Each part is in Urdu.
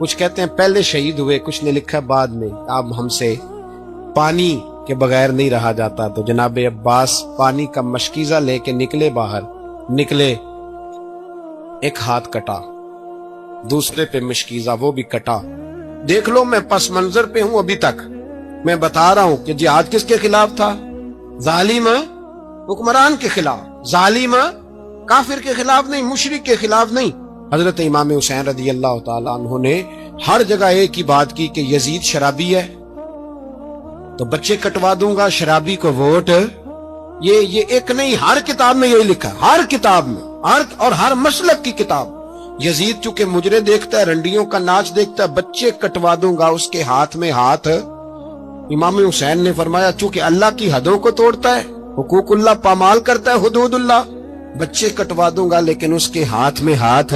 کچھ کہتے ہیں پہلے شہید ہوئے، کچھ نے لکھا بعد میں۔ اب ہم سے پانی کے بغیر نہیں رہا جاتا، تو جناب عباس پانی کا مشکیزہ لے کے نکلے، باہر نکلے، ایک ہاتھ کٹا، دوسرے پہ مشکیزہ، وہ بھی کٹا۔ دیکھ لو میں پس منظر پہ ہوں ابھی تک، میں بتا رہا ہوں کہ جہاد کس کے خلاف تھا؟ ظالم حکمران کے خلاف، ظالم کافر کے خلاف نہیں، مشرک کے خلاف نہیں۔ حضرت امام حسین رضی اللہ تعالیٰ عنہ نے ہر جگہ ایک ہی بات کی کہ یزید شرابی ہے تو بچے کٹوا دوں گا، شرابی کو ووٹ۔ یہ ایک نہیں، ہر کتاب میں یہی لکھا، ہر کتاب میں، اور ہر مسلک کی کتاب۔ یزید چونکہ مجرے دیکھتا ہے، رنڈیوں کا ناچ دیکھتا ہے، بچے کٹوا دوں گا، اس کے ہاتھ میں ہاتھ۔ امام حسین نے فرمایا چونکہ اللہ کی حدوں کو توڑتا ہے، حقوق اللہ پامال کرتا ہے، حدود اللہ، بچے کٹوا دوں گا لیکن اس کے ہاتھ میں ہاتھ۔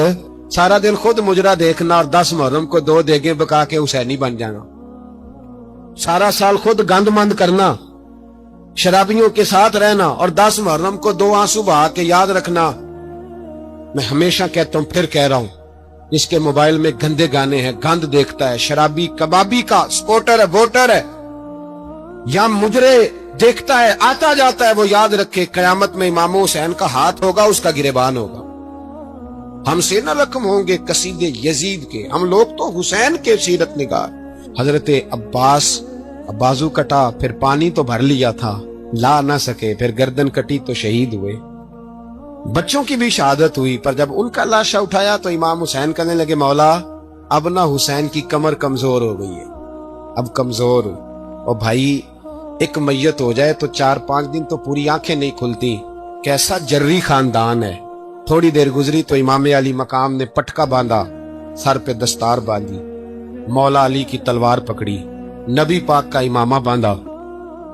سارا دن خود مجرا دیکھنا اور 10 محرم کو 2 دیگیں پکا کے حسینی بن جانا، سارا سال خود گند مند کرنا، شرابیوں کے ساتھ رہنا، اور 10 محرم کو 2 آنسو بہا کے یاد رکھنا۔ میں ہمیشہ کہتا ہوں، پھر کہہ رہا ہوں، جس کے موبائل میں گندے گانے ہیں، گند دیکھتا ہے، شرابی کبابی کا سپورٹر ہے، ووٹر ہے، یا مجرے دیکھتا ہے، آتا جاتا ہے، وہ یاد رکھے قیامت میں امام حسین کا ہاتھ ہوگا، اس کا گریبان ہوگا۔ ہم سے نہ رقم ہوں گے قصیدے یزید کے، ہم لوگ تو حسین کے سیرت نگار۔ حضرت عباس بازو کٹا، پھر پانی تو بھر لیا تھا، لا نہ سکے، پھر گردن کٹی تو شہید ہوئے۔ بچوں کی بھی شہادت ہوئی، پر جب ان کا لاشا اٹھایا تو امام حسین کہنے لگے مولا اب نہ حسین کی کمر کمزور ہو گئی ہے، اب کمزور ہو، اور بھائی ایک میت ہو جائے تو 4-5 دن تو پوری آنکھیں نہیں کھلتی، کیسا جری خاندان ہے۔ تھوڑی دیر گزری تو امام علی مقام نے پٹکا باندھا، سر پہ دستار باندھی، مولا علی کی تلوار پکڑی، نبی پاک کا امامہ باندھا،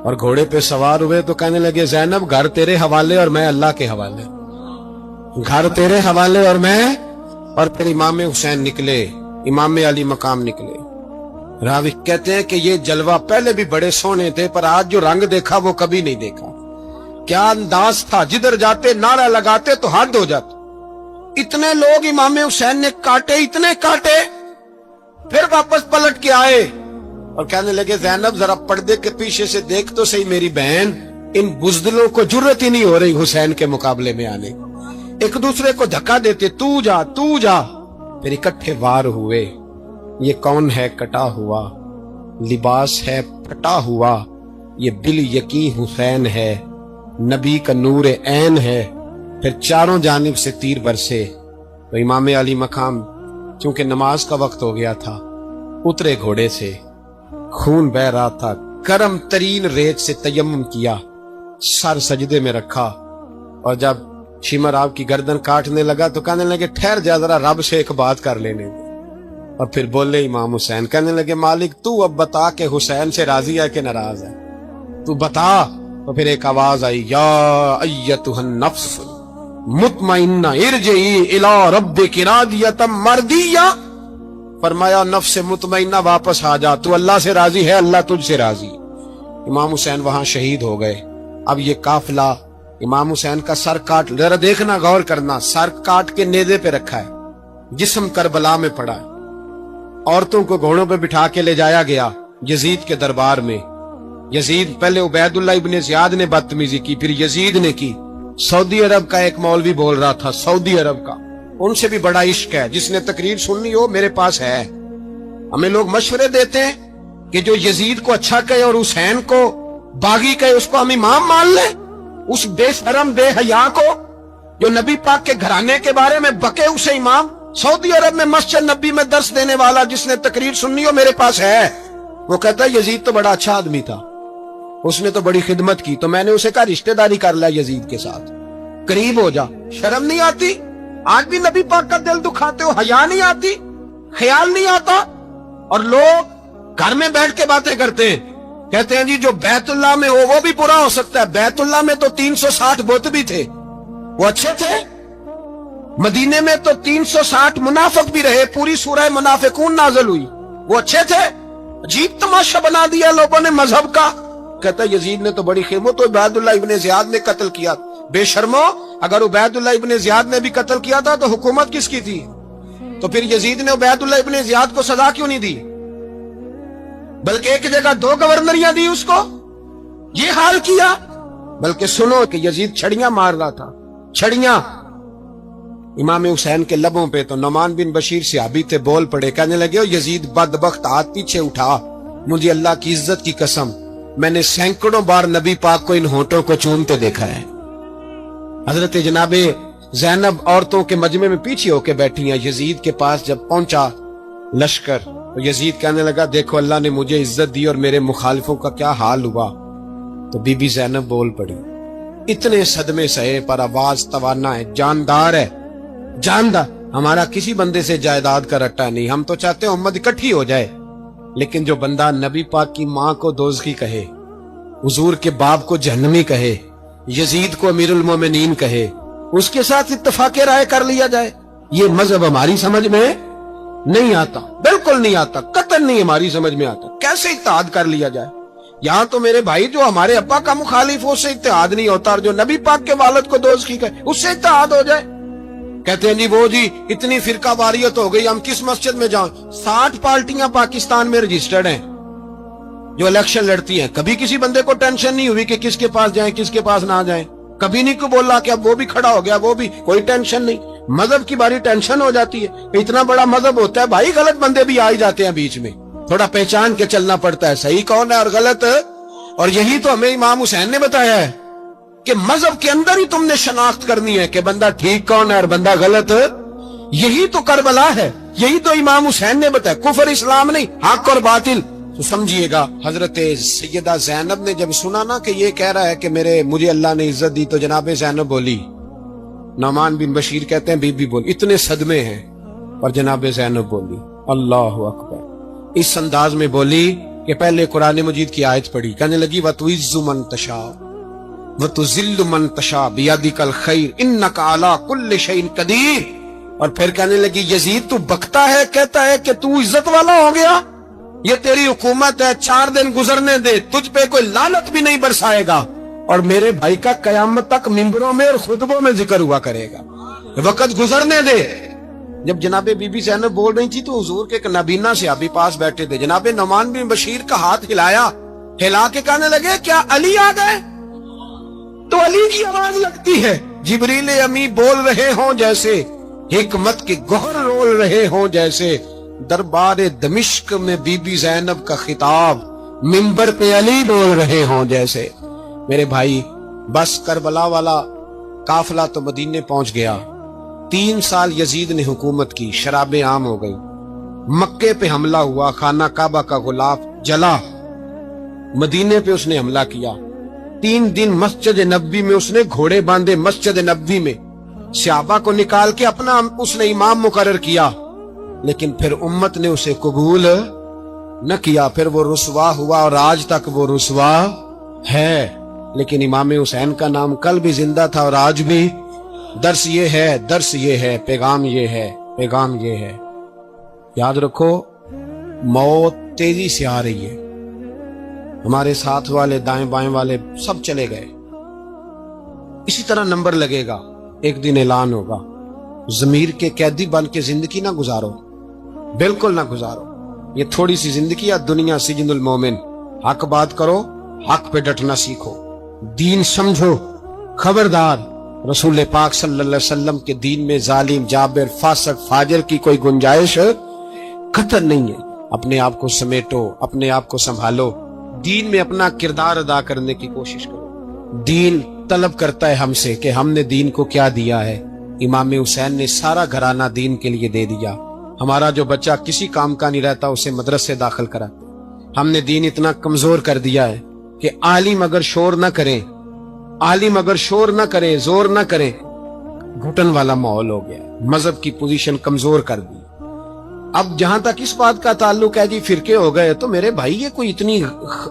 اور گھوڑے پہ سوار ہوئے تو کہنے لگے زینب گھر تیرے حوالے اور میں اللہ کے حوالے، گھر تیرے حوالے اور میں۔ اور پھر امام حسین نکلے، امام علی مقام نکلے۔ راوی کہتے ہیں کہ یہ جلوہ پہلے بھی بڑے سونے تھے، پر آج جو رنگ دیکھا وہ کبھی نہیں دیکھا۔ کیا انداز تھا، جدھر جاتے نعرہ لگاتے تو حد ہو جاتے۔ اتنے لوگ امام حسین نے کاٹے، اتنے کاٹے، پھر واپس پلٹ کے آئے اور کہنے لگے زینب ذرا پردے کے پیچھے سے دیکھ تو صحیح میری بہن، ان بزدلوں کو جرت ہی نہیں ہو رہی حسین کے مقابلے میں آنے، ایک دوسرے کو دھکا دیتے، تو جا تو جا، پھر اکٹھے وار ہوئے۔ یہ کون ہے کٹا ہوا، لباس ہے پھٹا ہوا، یہ بال یقین حسین ہے، نبی کا نور عین ہے۔ پھر چاروں جانب سے تیر برسے تو امام علی مقام چونکہ نماز کا وقت ہو گیا تھا، اترے گھوڑے سے، خون بہ رہا تھا، گرم ترین ریت سے تیمم کیا، سر سجدے میں رکھا، اور جب شمر آپ کی گردن کاٹنے لگا تو کہنے لگے ٹھہر جا ذرا رب سے ایک بات کر لینے دے۔ اور پھر بولے امام حسین، کہنے لگے مالک تو اب بتا کہ حسین سے راضی ہے کہ ناراض ہے، تو بتا۔ تو پھر ایک آواز آئی، یا ایتھا النفس مطمئنہ ارجعی الی ربک راضیۃ مرضیہ، فرمایا نفس مطمئنہ واپس آ جا، تو اللہ سے راضی ہے، اللہ تجھ سے راضی۔ امام حسین وہاں شہید ہو گئے۔ اب یہ قافلہ امام حسین کا سر کاٹ، ذرا دیکھنا غور کرنا، سر کاٹ کے نیزے پہ رکھا ہے، جسم کربلا میں پڑا ہے، عورتوں کو گھوڑوں پہ بٹھا کے لے جایا گیا یزید کے دربار میں۔ یزید پہلے عبید اللہ ابن زیاد نے بدتمیزی کی، پھر یزید نے کی۔ سعودی عرب کا ایک مولوی بول رہا تھا، سعودی عرب کا، ان سے بھی بڑا عشق ہے، جس نے تقریر سننی ہو میرے پاس ہے۔ ہمیں لوگ مشورے دیتے ہیں کہ جو یزید کو اچھا کہے اور حسین کو باغی کہے اس کو ہم امام مان لیں، اس بے شرم بے حیا کو جو نبی پاک کے گھرانے کے بارے میں بکے اسے امام۔ سعودی عرب میں مسجد نبی میں درس دینے والا جس نے تقریر سننی ہو میرے پاس ہے، وہ کہتا ہے یزید تو بڑا اچھا آدمی تھا، اس نے تو بڑی خدمت کی، تو میں نے اسے کہا رشتہ داری کر لیا یزید کے ساتھ، قریب ہو جا۔ شرم نہیں آتی؟ آج بھی نبی پاک کا دل دکھاتے ہو، حیا نہیں آتی، خیال نہیں آتا؟ اور لوگ گھر میں بیٹھ کے باتیں کرتے ہیں، کہتے ہیں جی جو بیت اللہ میں ہو وہ بھی برا ہو سکتا ہے۔ بیت اللہ میں تو 360 بت بھی تھے، وہ اچھے تھے۔ مدینے میں تو 360 منافق بھی رہے، پوری سورہ منافقون نازل ہوئی، وہ اچھے تھے۔ عجیب تماشا بنا دیا لوگوں نے مذہب کا۔ کہتا ہے یزید نے تو بڑی خدمت، تو عبید اللہ ابن زیاد نے قتل کیا۔ بے شرمو، اگر عبید اللہ ابن زیاد نے بھی قتل کیا تھا تو حکومت کس کی تھی؟ تو پھر یزید نے عبید اللہ ابن زیاد کو سزا کیوں نہیں دی، بلکہ ایک جگہ 2 گورنریاں دی اس کو، یہ حال کیا؟ بلکہ سنو کہ یزید چھڑیاں مار رہا تھا، چھڑیاں امام حسین کے لبوں پہ، تو نعمان بن بشیر صحابی تھے، بول پڑے، کہنے لگے یزید بدبخت، ہاتھ پیچھے اٹھا، مجھے اللہ کی عزت کی قسم میں نے سینکڑوں بار نبی پاک کو ان ہونٹوں کو چومتے دیکھا ہے۔ حضرت جناب زینب عورتوں کے مجمع میں پیچھے ہو کے بیٹھی ہیں، یزید کے پاس جب پہنچا لشکر تو یزید کہنے لگا دیکھو اللہ نے مجھے عزت دی اور میرے مخالفوں کا کیا حال ہوا، تو بی بی زینب بول پڑی، اتنے صدمے سہے پر آواز توانا ہے، جاندار ہے، جاندار، ہمارا کسی بندے سے جائیداد کا رٹا نہیں، ہم تو چاہتے ہیں امت اکٹھی ہو جائے، لیکن جو بندہ نبی پاک کی ماں کو دوزخی کہے، حضور کے باپ کو جہنمی کہے، یزید کو امیر المومنین کہے، اس کے ساتھ اتفاق رائے کر لیا جائے، یہ مذہب ہماری سمجھ میں نہیں آتا، بالکل نہیں آتا، قطعاً نہیں ہماری سمجھ میں آتا، کیسے اتحاد کر لیا جائے؟ یہاں تو میرے بھائی جو ہمارے ابا کا مخالف ہو اس سے اتحاد نہیں ہوتا، اور جو نبی پاک کے والد کو دوزخی کہے اس سے اتحاد ہو جائے۔ کہتے ہیں جی وہ جی اتنی فرقہ واریت ہو گئی، ہم کس مسجد میں جائیں؟ 60 پارٹیاں پاکستان میں رجسٹرڈ ہیں جو الیکشن لڑتی ہیں، کبھی کسی بندے کو ٹینشن نہیں ہوئی کہ کس کے پاس جائیں کس کے پاس نہ جائیں، کبھی نہیں کو بولا کہ اب وہ بھی کھڑا ہو گیا، وہ بھی، کوئی ٹینشن نہیں۔ مذہب کی باری ٹینشن ہو جاتی ہے کہ اتنا بڑا مذہب ہوتا ہے، بھائی غلط بندے بھی آ ہی جاتے ہیں بیچ میں، تھوڑا پہچان کے چلنا پڑتا ہے صحیح کون ہے اور غلط، اور یہی تو ہمیں امام حسین نے بتایا ہے کہ مذہب کے اندر ہی تم نے شناخت کرنی ہے کہ بندہ ٹھیک کون ہے اور بندہ غلط، یہی تو کربلا ہے، یہی تو امام حسین نے بتایا، کفر اسلام نہیں، حق اور باطل۔ تو سمجھیے گا حضرت سیدہ زینب نے جب سنا نا کہ یہ کہہ رہا ہے کہ مجھے اللہ نے عزت دی، تو جناب زینب بولی، نعمان بن بشیر کہتے ہیں بی بی بولی، اتنے صدمے ہیں، اور جناب زینب بولی اللہ اکبر، اس انداز میں بولی کہ پہلے قرآن مجید کی آیت پڑھی، کہنے لگی وَتُعِزُّ مَن تَشَاءُ وَتُذِلُّ مَن تَشَاءُ بِيَدِكَ الْخَيْرُ إِنَّكَ عَلَىٰ كُلِّ شَيْءٍ قَدِيرٌ، اور پھر کہنے لگی یزید تو بکتا ہے، کہتا ہے کہ تو عزت والا ہو گیا، یہ تیری حکومت ہے، 4 دن گزرنے دے، تجھ پہ کوئی لعنت بھی نہیں برسائے گا، اور میرے بھائی کا قیامت تک ممبروں میں اور خطبوں میں ذکر ہوا کرے گا، وقت گزرنے دے۔ جب جناب بی بی زینب بول رہی تھی تو حضور کے ایک نابینا صحابی پاس بیٹھے تھے، جناب نعمان بن بشیر کا ہاتھ ہلایا، ہلا کے کہنے لگے کیا علی آ گئے؟ تو علی کی آواز لگتی ہے، جبریل امی بول رہے ہوں جیسے، حکمت کے گوہر رول رہے ہوں جیسے، دربار دمشق میں بی بی زینب کا خطاب، منبر پہ علی بول رہے ہوں جیسے۔ میرے بھائی بس کربلا والا قافلہ تو مدینے پہنچ گیا، 3 سال یزید نے حکومت کی، شرابیں عام ہو گئی، مکے پہ حملہ ہوا، خانہ کعبہ کا غلاف جلا، مدینے پہ اس نے حملہ کیا، 3 دن مسجد نبوی میں اس نے گھوڑے باندھے، مسجد نبوی میں صحابہ کو نکال کے اپنا اس نے امام مقرر کیا، لیکن پھر امت نے اسے قبول نہ کیا، پھر وہ رسوا ہوا اور آج تک وہ رسوا ہے، لیکن امام حسین کا نام کل بھی زندہ تھا اور آج بھی۔ درس یہ ہے، پیغام یہ ہے، پیغام یہ ہے، یاد رکھو موت تیزی سے آ رہی ہے، ہمارے ساتھ والے دائیں بائیں والے سب چلے گئے، اسی طرح نمبر لگے گا، ایک دن اعلان ہوگا، ضمیر کے قیدی بن کے زندگی نہ گزارو، بالکل نہ گزارو، یہ تھوڑی سی زندگی ہے، دنیا سجن المومن، حق بات کرو، حق پہ ڈٹنا سیکھو، دین سمجھو، خبردار رسول پاک صلی اللہ علیہ وسلم کے دین میں ظالم، جابر، فاسق، فاجر کی کوئی گنجائش قطعاً نہیں ہے۔ اپنے آپ کو سمیٹو، اپنے آپ کو سنبھالو، دین میں اپنا کردار ادا کرنے کی کوشش کرو۔ دین طلب کرتا ہے ہم سے کہ ہم نے دین کو کیا دیا ہے۔ امام حسین نے سارا گھرانہ دین کے لیے دے دیا۔ ہمارا جو بچہ کسی کام کا نہیں رہتا اسے مدرسے داخل کرا، ہم نے دین اتنا کمزور کر دیا ہے کہ عالم اگر شور نہ کریں، عالم اگر شور نہ کرے، زور نہ کرے، گھٹن والا ماحول ہو گیا، مذہب کی پوزیشن کمزور کر دی۔ اب جہاں تک اس بات کا تعلق ہے جی فرقے ہو گئے، تو میرے بھائی یہ کوئی اتنی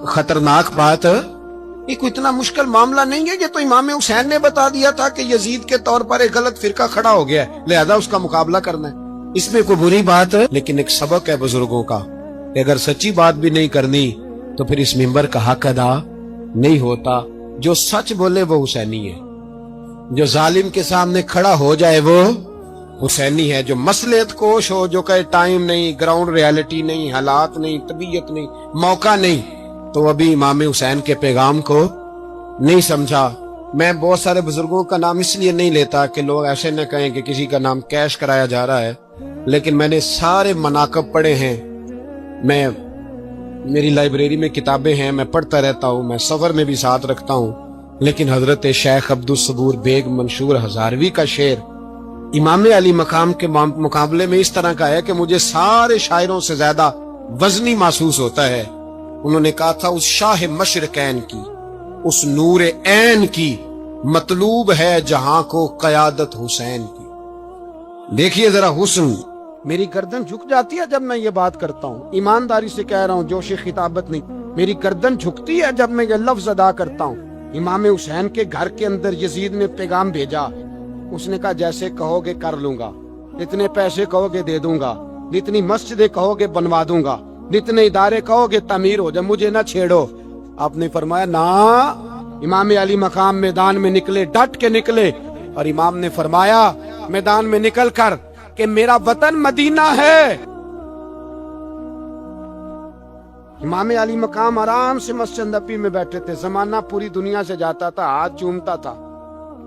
خطرناک بات، یہ کوئی اتنا مشکل معاملہ نہیں ہے، یہ تو امام حسین نے بتا دیا تھا کہ یزید کے طور پر ایک غلط فرقہ کھڑا ہو گیا ہے، لہذا اس کا مقابلہ کرنا ہے، اس میں کوئی بری بات، لیکن ایک سبق ہے بزرگوں کا کہ اگر سچی بات بھی نہیں کرنی تو پھر اس منبر کا حق ادا نہیں ہوتا۔ جو سچ بولے وہ حسینی ہے، جو ظالم کے سامنے کھڑا ہو جائے وہ حسینی ہے جو مصلحت کوش ہو, جو کہے ٹائم نہیں, گراؤنڈ ریالٹی نہیں, حالات نہیں, طبیعت نہیں, موقع نہیں, تو ابھی امام حسین کے پیغام کو نہیں سمجھا. میں بہت سارے بزرگوں کا نام اس لیے نہیں لیتا کہ لوگ ایسے نہ کہیں کہ کسی کا نام کیش کرایا جا رہا ہے, لیکن میں نے سارے مناقب پڑھے ہیں. میری لائبریری میں کتابیں ہیں, میں پڑھتا رہتا ہوں, میں سفر میں بھی ساتھ رکھتا ہوں. لیکن حضرت شیخ عبدالصبور بیگ منشور ہزاروی کا شعر امام علی مقام کے مقابلے میں اس طرح کا ہے کہ مجھے سارے شاعروں سے زیادہ وزنی محسوس ہوتا ہے. انہوں نے کہا تھا اس شاہ مشرقین کی, اس نور عین کی, مطلوب ہے جہاں کو قیادت حسین کی. دیکھیے ذرا حسن. میری گردن جھک جاتی ہے جب میں یہ بات کرتا ہوں, ایمانداری سے کہہ رہا ہوں, جوش خطابت نہیں. میری گردن جھکتی ہے جب میں یہ لفظ ادا کرتا ہوں. امام حسین کے گھر کے اندر یزید نے پیغام بھیجا. اس نے کہا جیسے کہو گے کر لوں گا, جتنے پیسے کہو گے دے دوں گا, جتنی مسجدیں کہو گے بنوا دوں گا, جتنے ادارے کہو گے تعمیر ہو جائے, مجھے نہ چھیڑو. آپ نے فرمایا نا. امام علی مقام میدان میں نکلے, ڈٹ کے نکلے, اور امام نے فرمایا میدان میں نکل کر کہ میرا وطن مدینہ ہے. امام علی مقام آرام سے مسجد نبی میں بیٹھے تھے. زمانہ پوری دنیا سے جاتا تھا, ہاتھ چومتا تھا,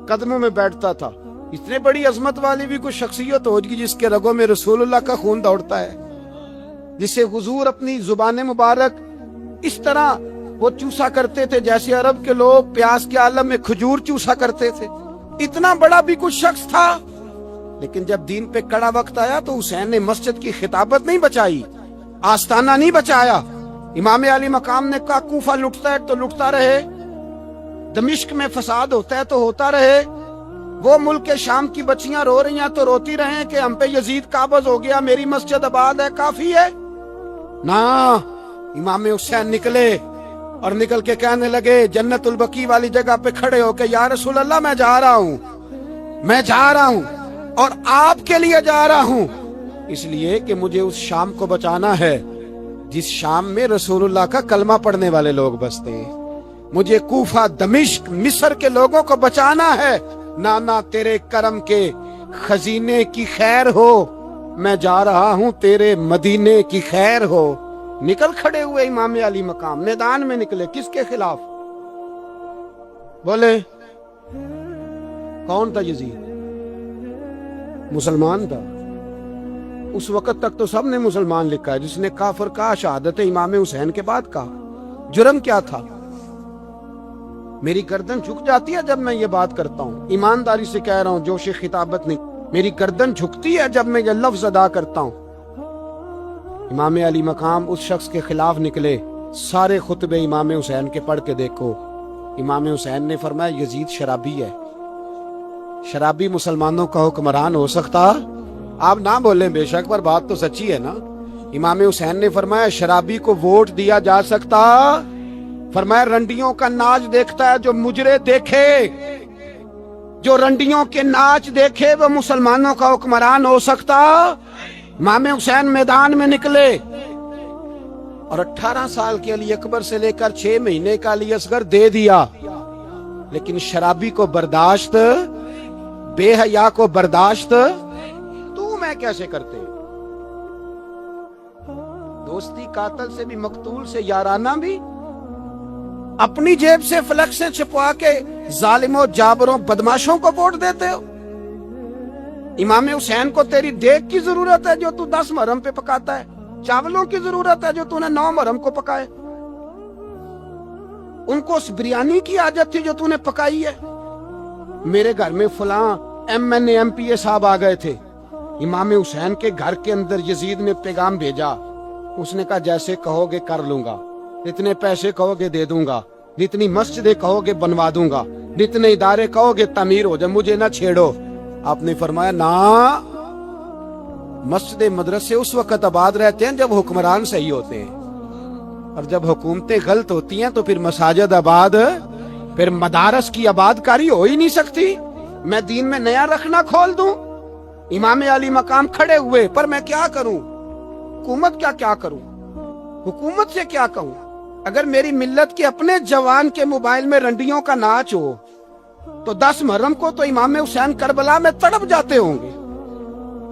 قدموں میں بیٹھتا تھا. اتنے بڑی عظمت والی بھی کوئی شخصیت ہوگی جس کے رگوں میں رسول اللہ کا خون دوڑتا ہے, جسے حضور اپنی زبان مبارک اس طرح وہ چوسا کرتے تھے جیسے عرب کے لوگ پیاس کے عالم میں کھجور چوسا کرتے تھے. اتنا بڑا بھی کوئی شخص تھا. لیکن جب دین پہ کڑا وقت آیا تو حسین نے مسجد کی خطابت نہیں بچائی, آستانہ نہیں بچایا. امام علی مقام نے کہا کوفہ لٹتا ہے تو لٹتا رہے, دمشق میں فساد ہوتا ہے تو ہوتا رہے, وہ ملک شام کی بچیاں رو رہی ہیں تو روتی رہیں کہ ہم پہ یزید قابض ہو گیا, میری مسجد آباد ہے, کافی ہے. نا, امام حسین نکلے اور نکل کے کہنے لگے جنت البقیع والی جگہ پہ کھڑے ہو کے یا رسول اللہ میں جا رہا ہوں, میں جا رہا ہوں, اور آپ کے لیے جا رہا ہوں, اس لیے کہ مجھے اس شام کو بچانا ہے جس شام میں رسول اللہ کا کلمہ پڑھنے والے لوگ بستے ہیں. مجھے کوفہ, دمشق, مصر کے لوگوں کو بچانا ہے. نانا تیرے کرم کے خزینے کی خیر ہو, میں جا رہا ہوں تیرے مدینے کی خیر ہو. نکل کھڑے ہوئے امام علی مقام, میدان میں نکلے. کس کے خلاف بولے؟ کون تھا یزید؟ مسلمان تھا. اس وقت تک تو سب نے مسلمان لکھا ہے, جس نے کافر کہا شہادت امام حسین کے بعد کہا. جرم کیا تھا؟ میری گردن جھک جاتی ہے جب میں یہ بات کرتا ہوں, ایمانداری سے کہہ رہا ہوں, جوش خطابت نہیں. میری گردن جھکتی ہے جب میں یہ لفظ ادا کرتا ہوں. امام علی مقام اس شخص کے خلاف نکلے. سارے خطبے امام حسین کے پڑھ کے دیکھو. امام حسین نے فرمایا یزید شرابی ہے. شرابی مسلمانوں کا حکمران ہو سکتا؟ آپ نہ بولیں بے شک, پر بات تو سچی ہے نا. امام حسین نے فرمایا شرابی کو ووٹ دیا جا سکتا؟ فرمایا رنڈیوں کا ناچ دیکھتا ہے جو مجرے دیکھے, جو رنڈیوں کے ناچ دیکھے وہ مسلمانوں کا حکمران ہو سکتا؟ امام حسین میدان میں نکلے اور 18 سال کے علی اکبر سے لے کر 6 مہینے کا علی اصغر دے دیا. لیکن شرابی کو برداشت, بے حیا کو برداشت تو میں کیسے کرتے؟ دوستی قاتل سے بھی, مقتول سے یارانہ بھی, اپنی جیب سے فلک سے چھپوا کے ظالموں, جابروں, بدماشوں کو ووٹ دیتے ہو. امام حسین کو تیری دیگ کی ضرورت ہے جو تو 10 محرم پہ پکاتا ہے, چاولوں کی ضرورت ہے جو تو نے 9 محرم کو پکائے. ان کو اس بریانی کی عادت تھی جو تو نے پکائی ہے. میرے گھر میں فلاں MNA MPA صاحب آ گئے تھے. امام حسین کے گھر کے اندر یزید نے پیغام بھیجا. اس نے کہا جیسے کہو گے کر لوں گا, جتنے پیسے کہو گے دے دوں گا, جتنی مسجدیں کہو گے بنوا دوں گا, جتنے ادارے کہو گے تعمیر ہو جائے, مجھے نہ چھیڑو. آپ نے فرمایا نا, مسجد مدرسے اس وقت آباد رہتے ہیں جب حکمران صحیح ہوتے ہیں, اور جب حکومتیں غلط ہوتی ہیں تو پھر مساجد آباد, پھر مدارس کی آباد کاری ہو ہی نہیں سکتی. میں دین میں نیا رکھنا کھول دوں؟ امام علی مقام کھڑے ہوئے, پر میں کیا کروں؟ حکومت کیا کروں؟ حکومت سے کیا کہوں؟ اگر میری ملت کے اپنے جوان کے موبائل میں رنڈیوں کا ناچ ہو تو 10 محرم کو تو امام حسین کربلا میں تڑپ جاتے ہوں گے.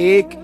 1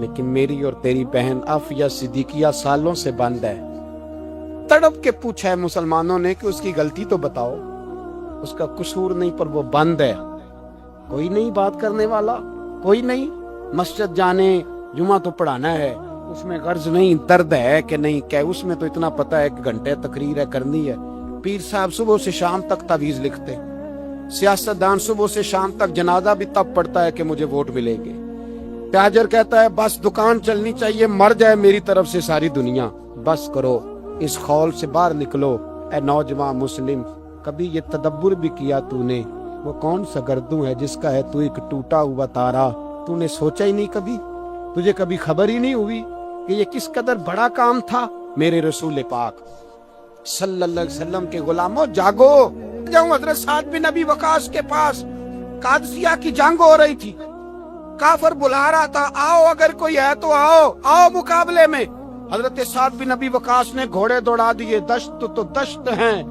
لیکن میری اور تیری بہن عافیہ صدیقیہ سالوں سے بند ہے۔ تڑپ کے پوچھا ہے مسلمانوں نے کہ اس کی غلطی تو بتاؤ، اس کا قصور نہیں پر وہ بند ہے، کوئی نہیں بات کرنے والا، کوئی نہیں مسجد جانے، جمعہ تو پڑھانا ہے، اس میں غرض نہیں درد ہے کہ نہیں کہ اس میں تو اتنا پتہ ہے کہ گھنٹے تقریر ہے کرنی ہے۔ پیر صاحب صبح سے شام تک تعویذ لکھتے، سیاستدان صبح سے شام تک جنازہ بھی تب پڑتا ہے کہ مجھے ووٹ ملیں گے، تاجر کہتا ہے بس دکان چلنی چاہیے، مر جائے میری طرف سے ساری دنیا۔ بس کرو، اس خول سے باہر نکلو اے نوجوان مسلم، کبھی یہ تدبر بھی کیا تو نے وہ کون سا گردوں ہے جس کا ہے تو ایک ٹوٹا ہوا تارا؟ تو نے سوچا ہی نہیں کبھی، تجھے کبھی خبر ہی نہیں ہوئی کہ یہ کس قدر بڑا کام تھا؟ میرے رسول پاک صلی اللہ علیہ وسلم کے غلاموں جاگو۔ جاؤں حضرت سعد بن ابی وقاص کے پاس، قادسیہ کی جنگ ہو رہی تھی، کافر بلا رہا تھا، آؤ اگر کوئی ہے تو آؤ، آؤ مقابلے میں۔ حضرت سعد بن ابی وقاص نے گھوڑے دوڑا دیے، دشت تو دشت ہیں،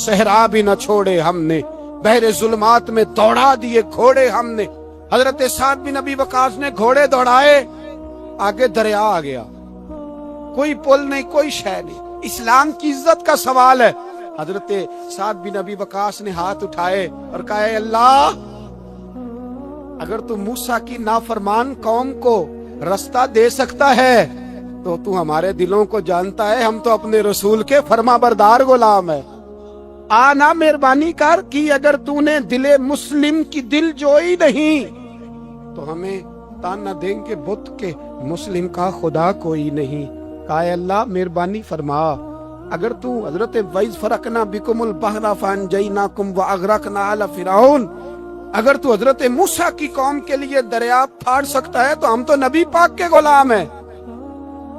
صحرا بھی نہ چھوڑے ہم نے، بحر ظلمات میں دوڑا دیے گھوڑے ہم نے۔ حضرت سعد بن ابی وقاص نے گھوڑے دوڑائے، آگے دریا آ گیا، کوئی پل نہیں، کوئی شے نہیں، اسلام کی عزت کا سوال ہے۔ حضرت سعد بن ابی وقاص نے ہاتھ اٹھائے اور کہا اے اللہ، اگر تو موسیٰ کی نافرمان قوم کو رستہ دے سکتا ہے تو تو ہمارے دلوں کو جانتا ہے، ہم تو اپنے رسول کے فرما بردار غلام ہیں۔ آنا مہربانی کر کی اگر تو نے دل مسلم کی دل جوئی نہیں تو ہمیں تانا دیں گے بت کے مسلم کا خدا کوئی نہیں۔ کہا اے اللہ مہربانی فرما، اگر تو حضرت وَإِذْ فَرَقْنَا بِكُمُ الْبَحْرَ فَأَنْجَيْنَاكُمْ وَأَغْرَقْنَا آلَ فِرْعَوْنَ، اگر تو حضرت موسیٰ کی قوم کے لیے دریا پھاڑ سکتا ہے تو ہم تو نبی پاک کے غلام ہیں۔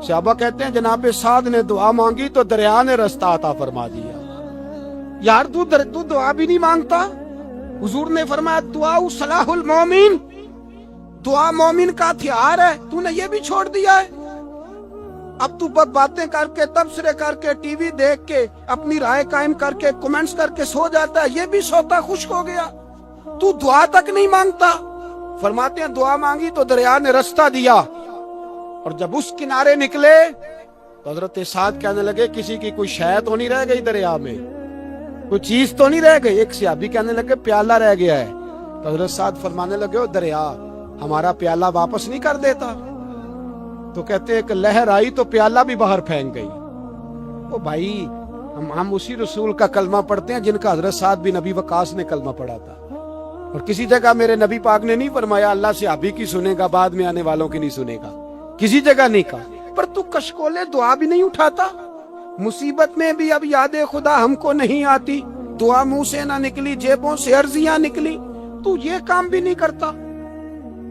صحابہ کہتے ہیں جناب سعد نے دعا مانگی تو دریا نے رستہ عطا فرما دیا۔ یار تو دعا بھی نہیں مانگتا؟ حضور نے فرمایا دعا صلاح المومن، دعا مومن کا ہتھیار ہے، تو نے یہ بھی چھوڑ دیا ہے۔ اب تو باتیں کر کے، تبصرے کر کے، ٹی وی دیکھ کے، اپنی رائے قائم کر کے، کمنٹس کر کے سو جاتا ہے، یہ بھی سوتا خشک ہو گیا، تو دعا تک نہیں مانگتا۔ فرماتے ہیں دعا مانگی تو دریا نے رستہ دیا، اور جب اس کنارے نکلے تو حضرت سعد کہنے لگے کسی کی کوئی شے تو نہیں رہ گئی دریا میں، کوئی چیز تو نہیں رہ گئی؟ ایک صحابی کہنے لگے پیالہ رہ گیا ہے، تو حضرت سعد فرمانے لگے او دریا ہمارا پیالہ واپس نہیں کر دیتا؟ تو کہتے ہیں کہ لہر آئی تو پیالہ بھی باہر پھینک گئی۔ او بھائی، ہم اسی رسول کا کلمہ پڑھتے ہیں جن کا حضرت سعد بن ابی وقاص نے کلمہ پڑھا تھا، اور کسی جگہ میرے نبی پاک نے نہیں فرمایا اللہ صحابی کی سنے گا بعد میں آنے والوں کی نہیں سنے گا، کسی جگہ نہیں کہا۔ پر تو کشکولے دعا بھی نہیں اٹھاتا، مصیبت میں بھی اب یاد خدا ہم کو نہیں آتی، دعا منہ سے نہ نکلی، جیبوں سے عرضیاں نکلی، تو یہ کام بھی نہیں کرتا۔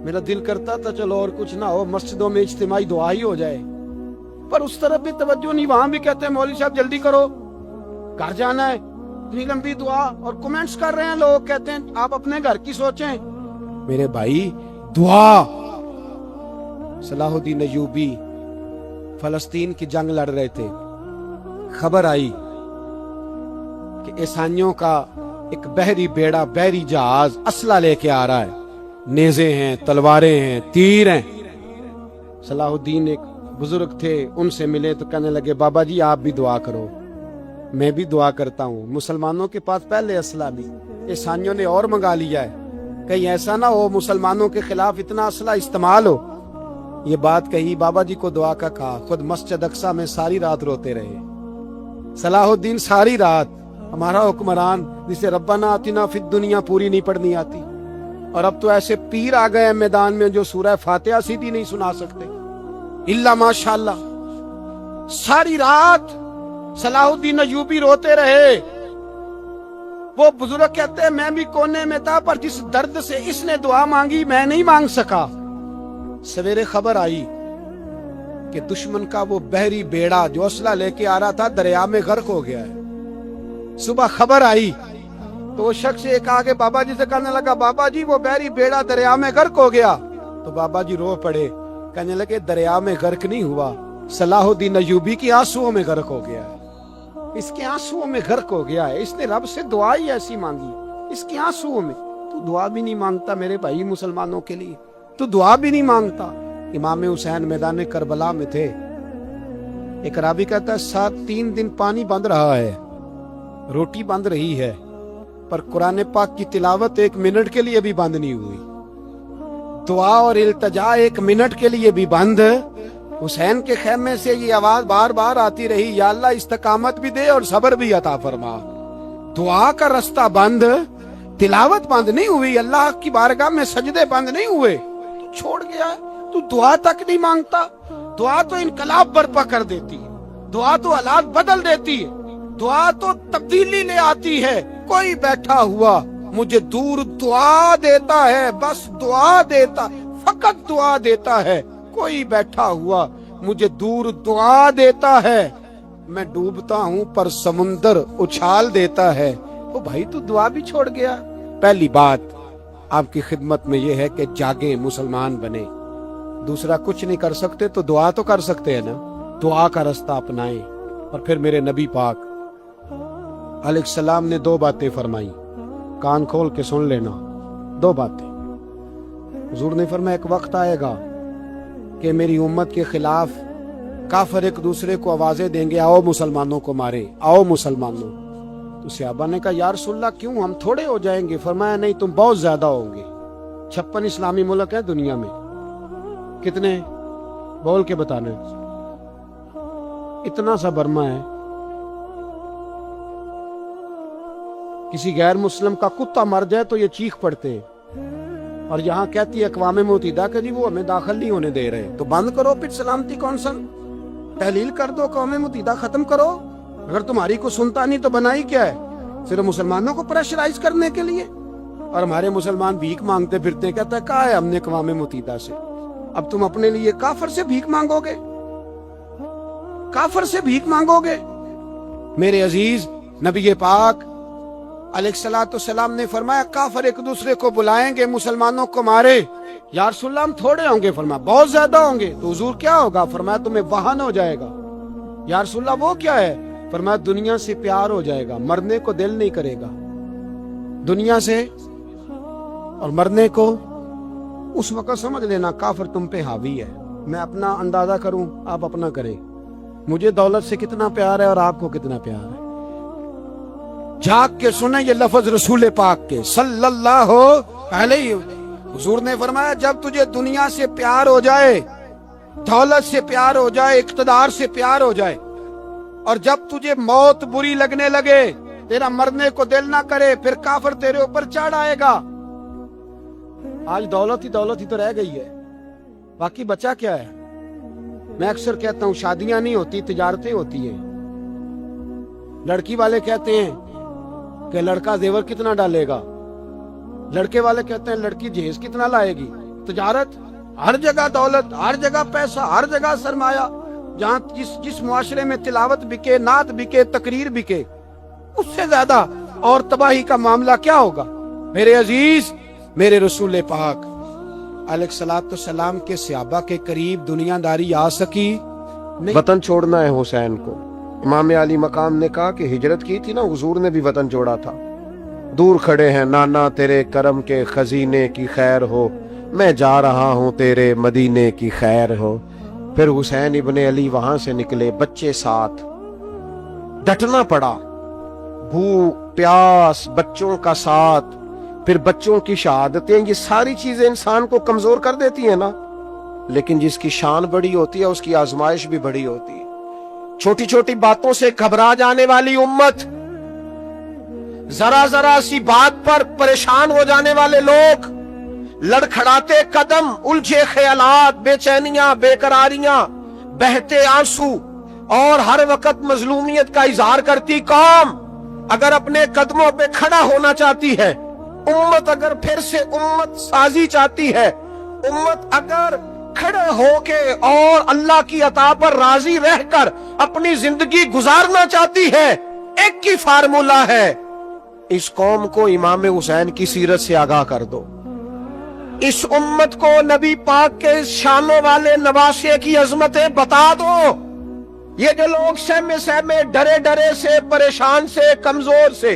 میرا دل کرتا تھا چلو اور کچھ نہ ہو، مسجدوں میں اجتماعی دعا ہی ہو جائے، پر اس طرف بھی توجہ نہیں، وہاں بھی کہتے ہیں مولوی صاحب جلدی کرو گھر جانا ہے، اتنی لمبی دعا، اور کمنٹس کر رہے ہیں لوگ، کہتے ہیں آپ اپنے گھر کی سوچیں۔ میرے بھائی دعا، صلاح الدین ایوبی فلسطین کی جنگ لڑ رہے تھے، خبر آئی کہ عیسائیوں کا ایک بحری بیڑا، بحری جہاز اسلحہ لے کے آ رہا ہے، نیزے ہیں، تلواریں ہیں، تیر ہیں۔ صلاح الدین ایک بزرگ تھے، ان سے ملے تو کہنے لگے بابا جی آپ بھی دعا کرو۔ میں بھی دعا کرتا ہوں، مسلمانوں کے پاس پہلے اسلحہ نہیں، عیسائیوں نے اور منگا لیا ہے، کہیں ایسا نہ ہو مسلمانوں کے خلاف اتنا اسلحہ استعمال ہو۔ یہ بات کہی، بابا جی کو دعا کا کہا، خود مسجد اقصی میں ساری رات روتے رہے۔ صلاح الدین ساری رات، ہمارا حکمران جسے ربنا آتنا فی الدنیا پوری نہیں پڑھنی آتی، اور اب تو ایسے پیر آ گئے ہیں میدان میں جو سورہ فاتحہ سیدھی نہیں سنا سکتے، الا ماشاءاللہ۔ ساری رات صلاح الدین ایوبی روتے رہے۔ وہ بزرگ کہتے ہیں میں بھی کونے میں تھا، پر جس درد سے اس نے دعا مانگی میں نہیں مانگ سکا۔ سویرے خبر آئی کہ دشمن کا وہ بحری بیڑا جو اسلحہ لے کے آ رہا تھا دریا میں غرق ہو گیا ہے۔ صبح خبر آئی تو وہ شخص ایک آگے بابا جی سے کہنے لگا بابا جی وہ بحری بیڑا دریا میں غرق ہو گیا، تو بابا جی رو پڑے، کہنے لگے دریا میں غرق نہیں ہوا، صلاح الدین ایوبی کی آنسوؤں میں غرق ہو گیا ہے، اس کے آنسوؤں میں غرق ہو گیا ہے، اس نے رب سے دعا ہی ایسی مانگی، اس کے آنسوؤں میں۔ تو دعا بھی نہیں مانگتا میرے بھائی مسلمانوں کے لیے, تو دعا بھی نہیں مانگتا. امام حسین میدان کربلا میں تھے. ایک راوی کہتا ہے 3 دن پانی بند رہا ہے, روٹی بند رہی ہے, پر قرآن پاک کی تلاوت 1 منٹ کے لیے بھی بند نہیں ہوئی. دعا اور التجا 1 منٹ کے لیے بھی بند. حسین کے خیمے سے یہ آواز بار بار آتی رہی, یا اللہ استقامت بھی دے اور صبر بھی عطا فرما. دعا کا رستہ بند, تلاوت بند نہیں ہوئی, اللہ کی بارگاہ میں سجدے بند نہیں ہوئے, تو چھوڑ گیا ہے. تو دعا تک نہیں مانگتا. دعا تو انقلاب برپا کر دیتی ہے, دعا تو حالات بدل دیتی ہے, دعا تو تبدیلی لے آتی ہے. کوئی بیٹھا ہوا مجھے دور دعا دیتا ہے, بس دعا دیتا, فقط دعا دیتا ہے. کوئی بیٹھا ہوا مجھے دور دعا دیتا ہے, میں ڈوبتا ہوں پر سمندر اچھال دیتا ہے. وہ بھائی تو دعا بھی چھوڑ گیا. پہلی بات آپ کی خدمت میں یہ ہے کہ جاگیں, مسلمان بنے. دوسرا کچھ نہیں کر سکتے تو دعا تو کر سکتے ہیں نا, دعا کا رستہ اپنائیں. اور پھر میرے نبی پاک علیہ السلام نے 2 باتیں فرمائی, کان کھول کے سن لینا. 2 باتیں حضور نے فرمایا ایک وقت آئے گا کہ میری امت کے خلاف کافر ایک دوسرے کو آوازیں دیں گے, آؤ مسلمانوں کو مارے, آؤ مسلمانوں. تو صحابہ نے کہا یا رسول اللہ کیوں, ہم تھوڑے ہو جائیں گے. فرمایا نہیں, تم بہت زیادہ ہوں گے. 56 اسلامی ملک ہیں دنیا میں, کتنے بول کے بتانا. اتنا سا برما ہے, کسی غیر مسلم کا کتا مر جائے تو یہ چیخ پڑتے ہیں, اور یہاں کہتی ہے اقوام متحدہ کہ جی وہ ہمیں داخل نہیں ہونے دے رہے. تو بند کرو پھر سلامتی کونسل, تحلیل کر دو, اقوام متحدہ ختم کرو. اگر تمہاری کو سنتا نہیں تو بنائی کیا ہے, صرف مسلمانوں کو پریشرائز کرنے کے لیے. اور ہمارے مسلمان بھیک مانگتے پھرتے ہیں, کہتا ہے کہا ہے ہم نے اقوام متحدہ سے. اب تم اپنے لیے کافر سے بھیک مانگو گے, کافر سے بھیک مانگو گے. میرے عزیز نبی پاک علیہ الصلوۃ والسلام نے فرمایا کافر ایک دوسرے کو بلائیں گے مسلمانوں کو مارے. یا رسول اللہ ہم تھوڑے ہوں گے. فرمایا بہت زیادہ ہوں گے. تو حضور کیا ہوگا؟ فرمایا تمہیں وہن ہو جائے گا. یا رسول اللہ وہ کیا ہے؟ فرمایا دنیا سے پیار ہو جائے گا, مرنے کو دل نہیں کرے گا. دنیا سے اور مرنے کو اس وقت سمجھ لینا کافر تم پہ حاوی ہے. میں اپنا اندازہ کروں, آپ اپنا کریں. مجھے دولت سے کتنا پیار ہے اور آپ کو کتنا پیار ہے. جھاگ کے سنیں یہ لفظ رسول پاک کے صلی اللہ علیہ. حضور نے فرمایا جب تجھے دنیا سے پیار ہو جائے, دولت سے پیار ہو جائے, اقتدار سے پیار ہو جائے, اور جب تجھے موت بری لگنے لگے, تیرا مرنے کو دل نہ کرے, پھر کافر تیرے اوپر چڑھ آئے گا. آج دولت ہی تو رہ گئی ہے, باقی بچا کیا ہے؟ میں اکثر کہتا ہوں شادیاں نہیں ہوتی, تجارتیں ہوتی ہیں. لڑکی والے کہتے ہیں کہ لڑکا زیور کتنا ڈالے گا, لڑکے والے کہتے ہیں لڑکی جہیز کتنا لائے گی. تجارت, ہر جگہ دولت, ہر جگہ پیسہ, ہر جگہ سرمایہ. جہاں جس معاشرے میں تلاوت بکے, نعت بکے, تقریر بکے, اس سے زیادہ اور تباہی کا معاملہ کیا ہوگا؟ میرے عزیز, میرے رسول پاک علیہ الصلوۃ والسلام کے صحابہ کے قریب دنیا داری آ سکی نہیں. وطن چھوڑنا ہے حسین کو. امام علی مقام نے کہا کہ ہجرت کی تھی نا, حضور نے بھی وطن چھوڑا تھا. دور کھڑے ہیں نانا تیرے کرم کے خزینے کی خیر ہو, میں جا رہا ہوں تیرے مدینے کی خیر ہو. پھر حسین ابن علی وہاں سے نکلے, بچے ساتھ. ڈٹنا پڑا, بھوک پیاس, بچوں کا ساتھ, پھر بچوں کی شہادتیں, یہ ساری چیزیں انسان کو کمزور کر دیتی ہیں نا. لیکن جس کی شان بڑی ہوتی ہے اس کی آزمائش بھی بڑی ہوتی ہے. چھوٹی چھوٹی باتوں سے گھبرا جانے والی امت, ذرا ذرا سی بات پر پریشان ہو جانے والے لوگ, لڑکھڑاتے قدم, الجھے خیالات, بے چینیاں, بے قراریاں, بہتے آنسو, اور ہر وقت مظلومیت کا اظہار کرتی قوم اگر اپنے قدموں پہ کھڑا ہونا چاہتی ہے, امت اگر پھر سے امت سازی چاہتی ہے, امت اگر کھڑے ہو کے اور اللہ کی عطا پر راضی رہ کر اپنی زندگی گزارنا چاہتی ہے, ایک ہی فارمولا ہے, اس قوم کو امام حسین کی سیرت سے آگاہ کر دو. اس امت کو نبی پاک کے شانوں والے نواسے کی عظمتیں بتا دو. یہ جو لوگ سہمے ڈرے سے, پریشان سے, کمزور سے,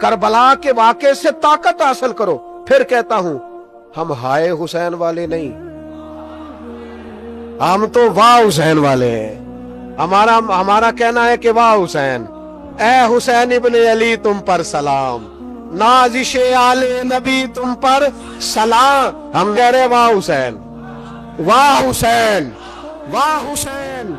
کربلا کے واقعے سے طاقت حاصل کرو. پھر کہتا ہوں ہم ہائے حسین والے نہیں, ہم تو واہ حسین والے ہیں. ہمارا کہنا ہے کہ واہ حسین, اے حسین ابن علی تم پر سلام, نازش آل نبی تم پر سلام. ہم کہہ رہے واہ حسین, واہ حسین, واہ حسین.